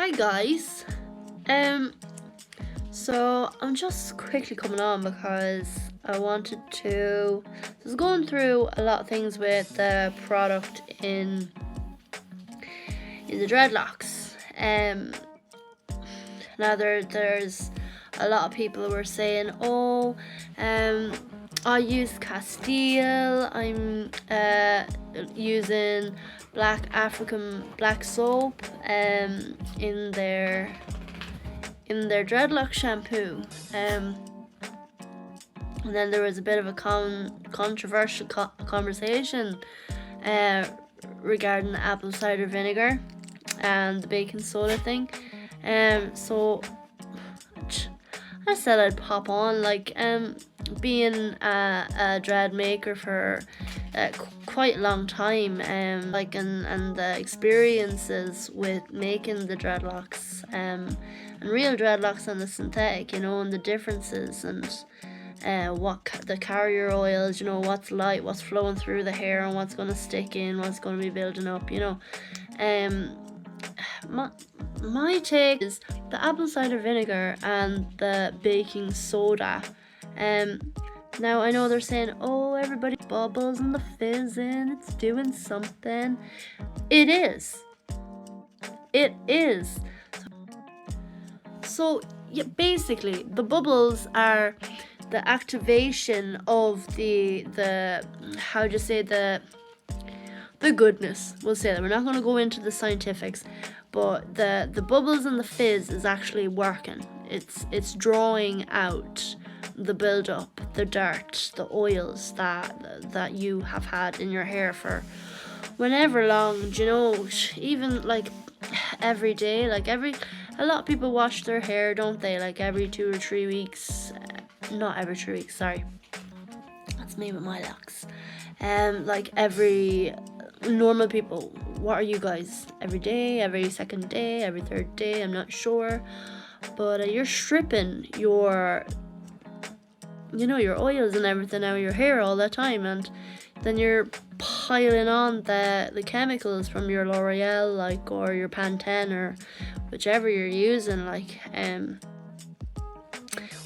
Hi guys. So I'm just quickly coming on because I wanted to. I was going through a lot of things with the product in the dreadlocks. Now there's a lot of people who were saying, oh, I use Castile. I'm using black African black soap in their dreadlock shampoo. And then there was a bit of a controversial conversation regarding the apple cider vinegar and the baking soda thing. So I said I'd pop on, being a dread maker for quite a long time, and the experiences with making the dreadlocks, and real dreadlocks and the synthetic, and the differences, and what the carrier oils, what's light, what's flowing through the hair, and what's going to stick in, what's going to be building up, my take is the apple cider vinegar and the baking soda. Now I know they're saying, oh, everybody bubbles and the fizzing, it's doing something. It is. So yeah, basically the bubbles are the activation of the how do you say, the goodness. We'll say that. We're not going to go into the scientifics, but the bubbles and the fizz is actually working. It's drawing out the build-up, the dirt, the oils that you have had in your hair for whenever long. Even like every day, a lot of people wash their hair, don't they? Like every 2 or 3 weeks. Not every 3 weeks. Sorry, that's me with my locks. Like every normal people. What are you guys? Every day, every second day, every third day? I'm not sure, but you're stripping your oils and everything out of your hair all the time, and then you're piling on the chemicals from your L'Oreal, or your Pantene, or whichever you're using.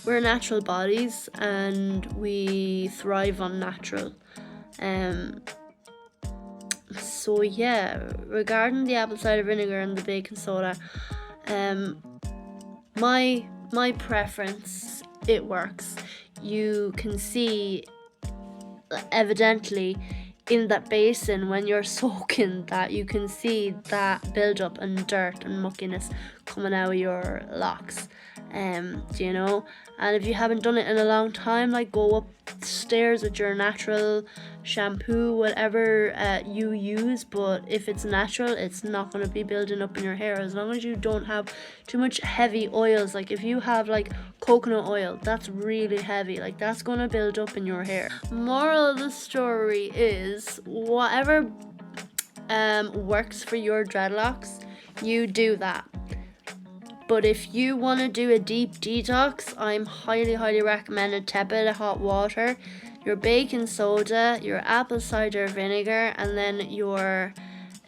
We're natural bodies and we thrive on natural. So yeah, regarding the apple cider vinegar and the baking soda, my preference, it works. You can see evidently in that basin when you're soaking that you can see that build up and dirt and muckiness coming out of your locks. And if you haven't done it in a long time, go upstairs with your natural shampoo, whatever you use, but if it's natural, it's not going to be building up in your hair, as long as you don't have too much heavy oils. If you have coconut oil, that's really heavy, that's going to build up in your hair. Moral of the story is, whatever works for your dreadlocks, you do that. But if you want to do a deep detox, I'm highly recommending tepid hot water, your baking soda, your apple cider vinegar, and then your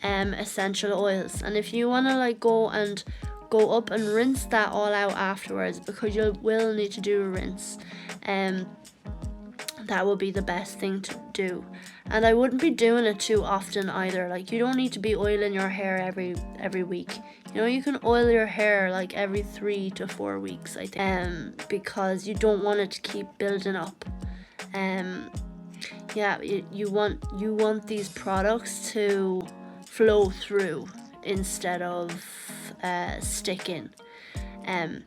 essential oils. And if you want to go up and rinse that all out afterwards, because you will need to do a rinse, that will be the best thing to do. And I wouldn't be doing it too often either. You don't need to be oiling your hair every week. You can oil your hair every 3 to 4 weeks, I think, because you don't want it to keep building up. You want these products to flow through instead of sticking. I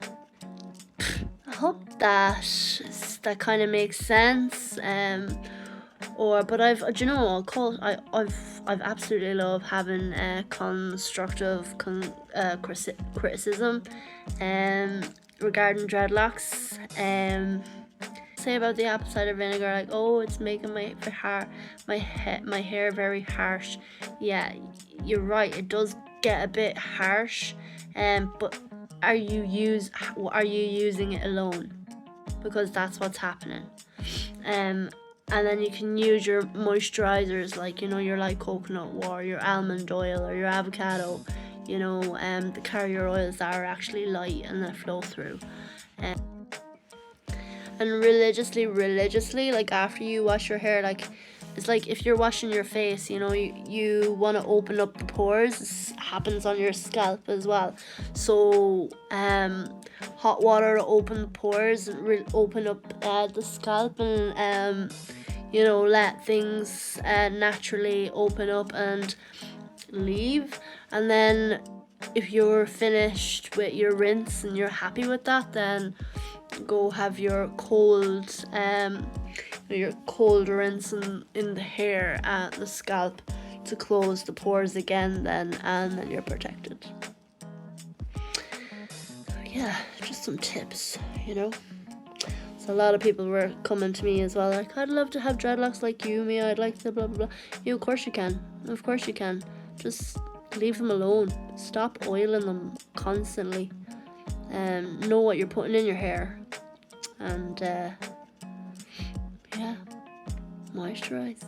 hope that kind of makes sense. But I've absolutely love having constructive criticism regarding dreadlocks. Say about the apple cider vinegar, oh, it's making my hair very harsh. Yeah, you're right, it does get a bit harsh. But are you using it alone? Because that's what's happening. And then you can use your moisturizers, your coconut water, your almond oil, or your avocado. you know, the carrier oils are actually light and they flow through. And religiously, like after you wash your hair, like it's like if you're washing your face, you know, you want to open up the pores. This happens on your scalp as well. So hot water to open the pores and open up the scalp, and you know, let things naturally open up and leave. And then if you're finished with your rinse and you're happy with that, then go have your cold rinse in the hair and the scalp to close the pores again, and then you're protected. Yeah, just some tips, you know. So a lot of people were coming to me as well, like, I'd love to have dreadlocks like you, Mia, I'd like to blah blah blah. Of course you can. Just leave them alone. Stop oiling them constantly. Know what you're putting in your hair, and yeah, moisturize.